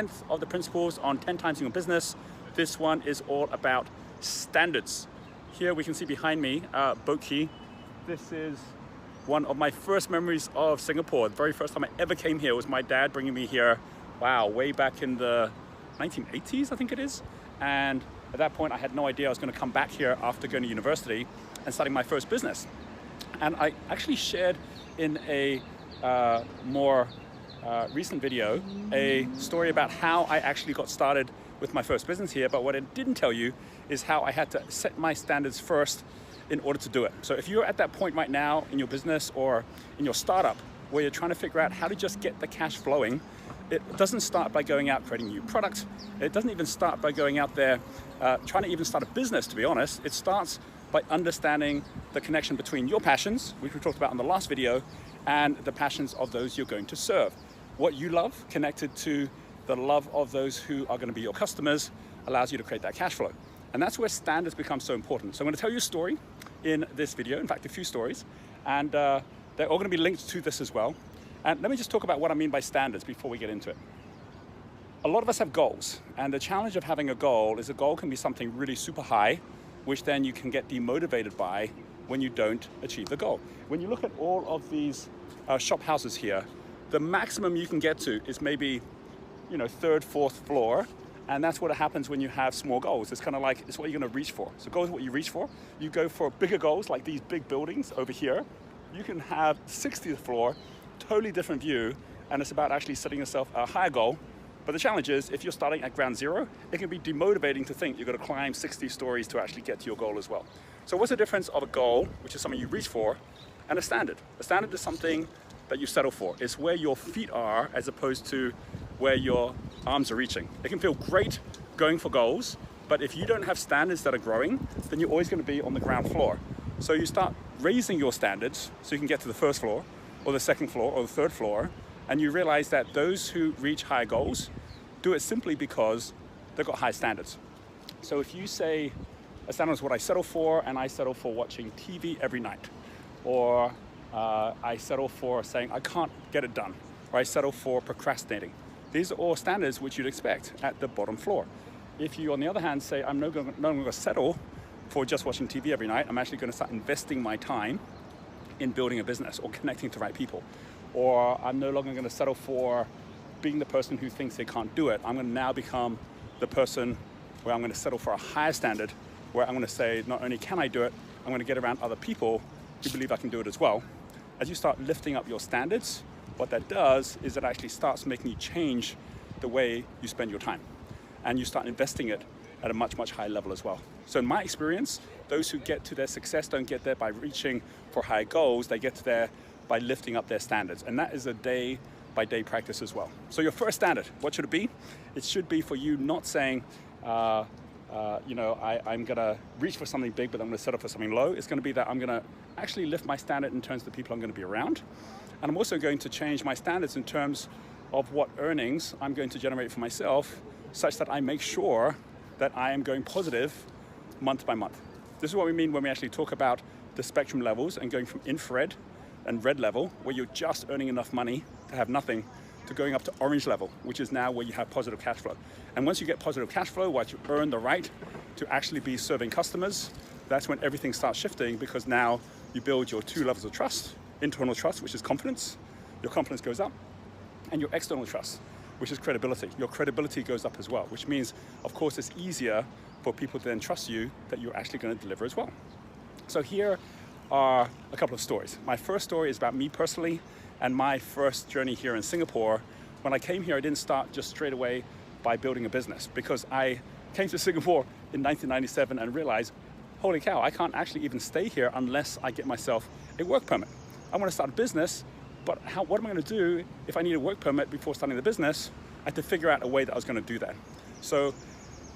10th of the principles on 10 times in your business. This one is all about standards. Here we can see behind me, Boat Quay. This is one of my first memories of Singapore. The very first time I ever came here was my dad bringing me here, wow, way back in the 1980s, I think it is. And at that point, I had no idea I was going to come back here after going to university and starting my first business. And I actually shared in a more recent video a story about how I actually got started with my first business here, but what I didn't tell you is how I had to set my standards first in order to do it. So if you're at that point right now in your business or in your startup where you're trying to figure out how to just get the cash flowing, it doesn't start by going out creating new products. It doesn't even start by going out there trying to even start a business, to be honest. It starts by understanding the connection between your passions, which we talked about in the last video, and the passions of those you're going to serve. What you love connected to the love of those who are going to be your customers allows you to create that cash flow. And that's where standards become so important. So I'm going to tell you a story in this video, in fact, a few stories, and they're all going to be linked to this as well. And let me just talk about what I mean by standards before we get into it. A lot of us have goals, and the challenge of having a goal is a goal can be something really super high, which then you can get demotivated by when you don't achieve the goal. When you look at all of these shop houses here, the maximum you can get to is maybe, you know, third, fourth floor. And that's what happens when you have small goals. It's kind of like, it's what you're going to reach for. So goals are what you reach for. You go for bigger goals, like these big buildings over here. You can have 60th floor, totally different view. And it's about actually setting yourself a higher goal. But the challenge is, if you're starting at ground zero, it can be demotivating to think you've got to climb 60 stories to actually get to your goal as well. So what's the difference of a goal, which is something you reach for, and a standard? A standard is something that you settle for. It's where your feet are as opposed to where your arms are reaching. It can feel great going for goals, but if you don't have standards that are growing, then you're always going to be on the ground floor. So you start raising your standards so you can get to the first floor or the second floor or the third floor, and you realize that those who reach higher goals do it simply because they've got high standards. So if you say a standard is what I settle for, and I settle for watching TV every night, or I settle for saying I can't get it done, or I settle for procrastinating. These are all standards which you'd expect at the bottom floor. If you, on the other hand, say I'm no longer going to settle for just watching TV every night, I'm actually going to start investing my time in building a business or connecting to the right people. Or I'm no longer going to settle for being the person who thinks they can't do it. I'm going to now become the person where I'm going to settle for a higher standard, where I'm going to say not only can I do it, I'm going to get around other people who believe I can do it as well. As you start lifting up your standards, what that does is it actually starts making you change the way you spend your time, and you start investing it at a much, much higher level as well. So in my experience, those who get to their success don't get there by reaching for higher goals, they get to there by lifting up their standards. And that is a day-by-day practice as well. So your first standard, what should it be? It should be for you not saying, you know, I'm gonna reach for something big, but I'm gonna settle for something low. It's gonna be that I'm gonna actually lift my standard in terms of the people I'm gonna be around. And I'm also going to change my standards in terms of what earnings I'm going to generate for myself, such that I make sure that I am going positive month by month. This is what we mean when we actually talk about the spectrum levels and going from infrared and red level, where you're just earning enough money to have nothing, to going up to orange level, which is now where you have positive cash flow. And once you get positive cash flow, once you earn the right to actually be serving customers, that's when everything starts shifting, because now you build your two levels of trust. Internal trust, which is confidence, your confidence goes up, and your external trust, which is credibility. Your credibility goes up as well, which means, of course, it's easier for people to then trust you that you're actually going to deliver as well. So here are a couple of stories. My first story is about me personally and my first journey here in Singapore. When I came here, I didn't start just straight away by building a business, because I came to Singapore in 1997 and realized, holy cow, I can't actually even stay here unless I get myself a work permit. I want to start a business, but what am I going to do if I need a work permit before starting the business? I had to figure out a way that I was going to do that. So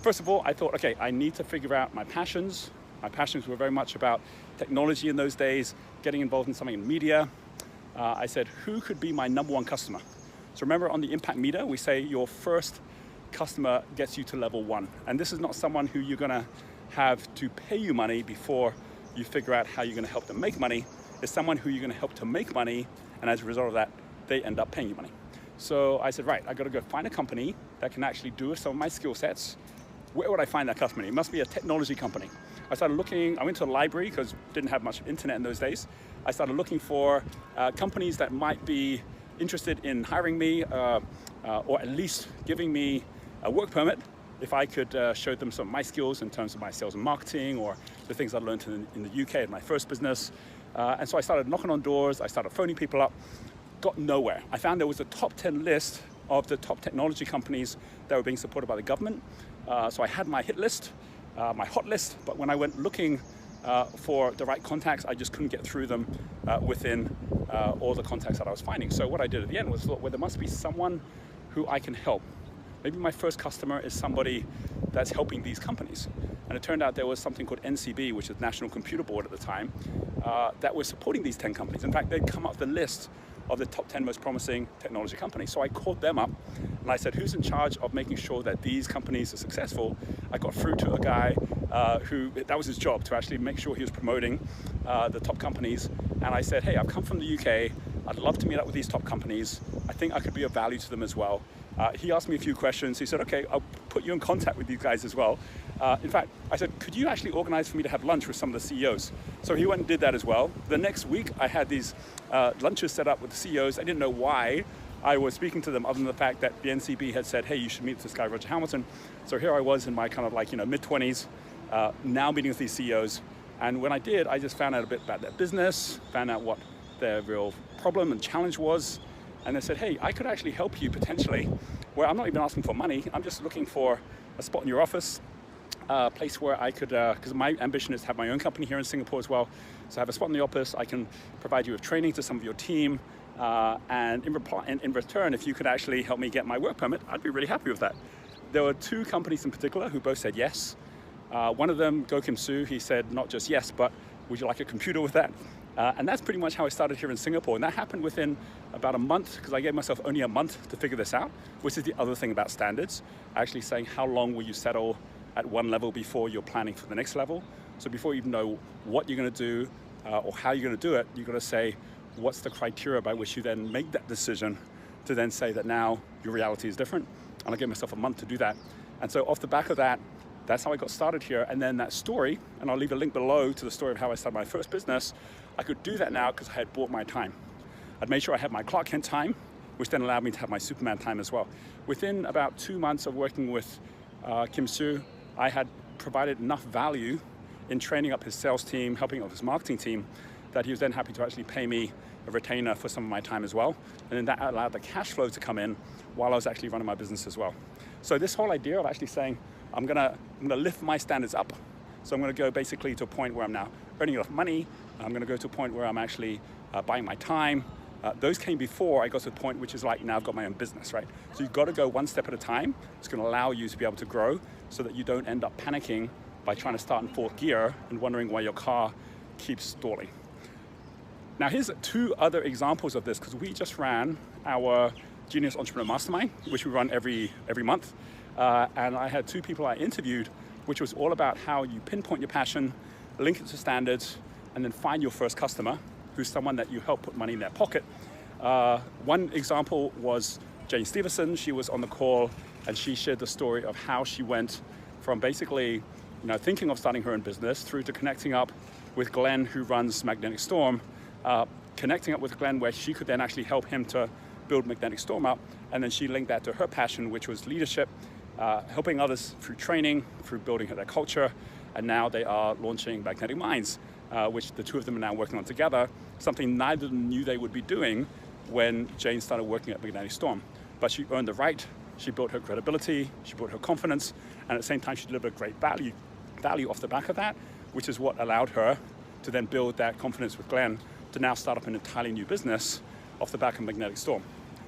first of all, I thought, okay, I need to figure out my passions. My passions were very much about technology in those days, getting involved in something in media. I said, who could be my number one customer? So remember, on the impact meter, we say your first customer gets you to level 1. And this is not someone who you're going to have to pay you money before you figure out how you're going to help them make money. It's someone who you're going to help to make money, and as a result of that, they end up paying you money. So I said, right, I got to go find a company that can actually do with some of my skill sets, where would I find that customer? It must be a technology company. I started looking, I went to a library because didn't have much internet in those days. I started looking for companies that might be interested in hiring me or at least giving me a work permit if I could show them some of my skills in terms of my sales and marketing or the things I learned in the UK in my first business. And so I started knocking on doors, I started phoning people up, got nowhere. I found there was a top 10 list of the top technology companies that were being supported by the government. So I had my hit list, my hot list, but when I went looking for the right contacts, I just couldn't get through them within all the contacts that I was finding. So what I did at the end was thought, well, there must be someone who I can help. Maybe my first customer is somebody that's helping these companies. And it turned out there was something called NCB, which is National Computer Board at the time, that was supporting these 10 companies. In fact, they'd come up the list of the top 10 most promising technology companies. So I called them up and I said, who's in charge of making sure that these companies are successful? I got through to a guy who, that was his job, to actually make sure he was promoting the top companies. And I said, hey, I've come from the UK. I'd love to meet up with these top companies. I think I could be of value to them as well. He asked me a few questions. He said, okay, I'll put you in contact with these guys as well. In fact, I said, could you actually organize for me to have lunch with some of the CEOs? So he went and did that as well. The next week, I had these lunches set up with the CEOs. I didn't know why I was speaking to them other than the fact that the NCB had said, hey, you should meet this guy, Roger Hamilton. So here I was in my kind of like, mid-20s, now meeting with these CEOs. And when I did, I just found out a bit about their business, found out what their real problem and challenge was. And they said, hey, I could actually help you potentially, where I'm not even asking for money. I'm just looking for a spot in your office, a place where I could, because my ambition is to have my own company here in Singapore as well. So I have a spot in the office. I can provide you with training to some of your team. And in return, if you could actually help me get my work permit, I'd be really happy with that. There were two companies in particular who both said yes. One of them, Go Kim Soo, he said not just yes, but would you like a computer with that? And that's pretty much how I started here in Singapore. And that happened within about a month, because I gave myself only a month to figure this out, which is the other thing about standards, actually saying how long will you settle at one level before you're planning for the next level. So before you even know what you're going to do or how you're going to do it, you've got to say, what's the criteria by which you then make that decision to then say that now your reality is different. And I gave myself a month to do that. And so off the back of that, that's how I got started here. And then that story, and I'll leave a link below to the story of how I started my first business, I could do that now because I had bought my time. I'd made sure I had my Clark Kent time, which then allowed me to have my Superman time as well. Within about 2 months of working with Kim Soo, I had provided enough value in training up his sales team, helping up his marketing team, that he was then happy to actually pay me a retainer for some of my time as well. And then that allowed the cash flow to come in while I was actually running my business as well. So this whole idea of actually saying, I'm gonna lift my standards up. So I'm gonna go basically to a point where I'm now earning enough money. I'm gonna go to a point where I'm actually buying my time. Those came before I got to the point which is like, now I've got my own business, right? So you've got to go one step at a time. It's gonna allow you to be able to grow so that you don't end up panicking by trying to start in fourth gear and wondering why your car keeps stalling. Now here's two other examples of this, because we just ran our Genius Entrepreneur Mastermind, which we run every month. And I had two people I interviewed, which was all about how you pinpoint your passion, link it to standards, and then find your first customer, who's someone that you help put money in their pocket. One example was Jane Stevenson. She was on the call and she shared the story of how she went from basically thinking of starting her own business through to connecting up with Glenn, who runs Magnetic Storm, connecting up with Glenn where she could then actually help him to build Magnetic Storm up. And then she linked that to her passion, which was leadership, helping others through training, through building their culture. And now they are launching Magnetic Minds, which the two of them are now working on together, something neither of them knew they would be doing when Jane started working at Magnetic Storm. But she earned the right, she built her credibility, she built her confidence, and at the same time she delivered great value off the back of that, which is what allowed her to then build that confidence with Glenn to now start up an entirely new business off the back of Magnetic Storm.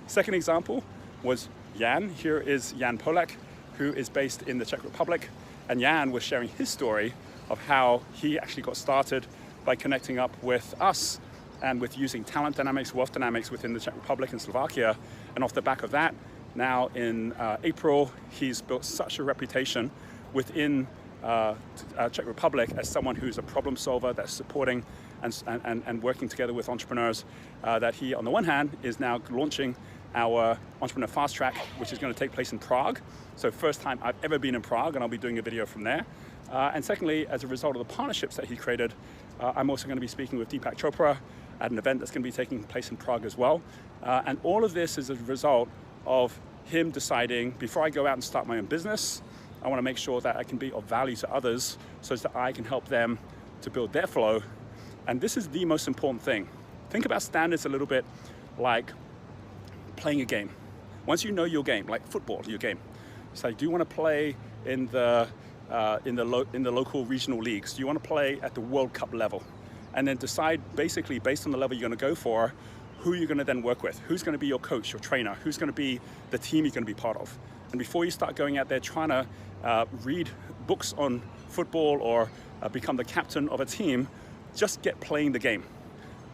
Second example was Jan. Here is Jan Polak, who is based in the Czech Republic. And Jan was sharing his story of how he actually got started by connecting up with us and with using talent dynamics, wealth dynamics within the Czech Republic and Slovakia. And off the back of that, now in April, he's built such a reputation within Czech Republic as someone who's a problem solver that's supporting and working together with entrepreneurs, that he, on the one hand, is now launching our Entrepreneur Fast Track, which is going to take place in Prague. So first time I've ever been in Prague, and I'll be doing a video from there. And secondly, as a result of the partnerships that he created, I'm also going to be speaking with Deepak Chopra at an event that's going to be taking place in Prague as well. And all of this is a result of him deciding, before I go out and start my own business, I want to make sure that I can be of value to others so that I can help them to build their flow. And this is the most important thing. Think about standards a little bit like playing a game. Once you know your game, like football, your game. So do you want to play in the local regional leagues? Do you want to play at the World Cup level? And then decide basically based on the level you're going to go for, who you're going to then work with. Who's going to be your coach, your trainer? Who's going to be the team you're going to be part of? And before you start going out there trying to read books on football or become the captain of a team, just get playing the game.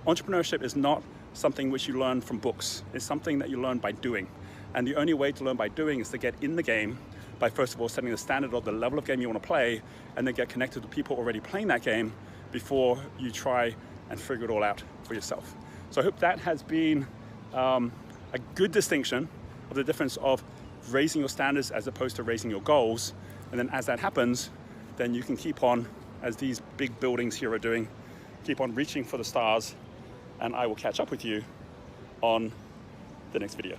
Entrepreneurship is not something which you learn from books. It's something that you learn by doing. And the only way to learn by doing is to get in the game by first of all setting the standard of the level of game you want to play, and then get connected to people already playing that game before you try and figure it all out for yourself. So I hope that has been a good distinction of the difference of raising your standards as opposed to raising your goals. And then as that happens, then you can keep on, as these big buildings here are doing, keep on reaching for the stars, and I will catch up with you on the next video.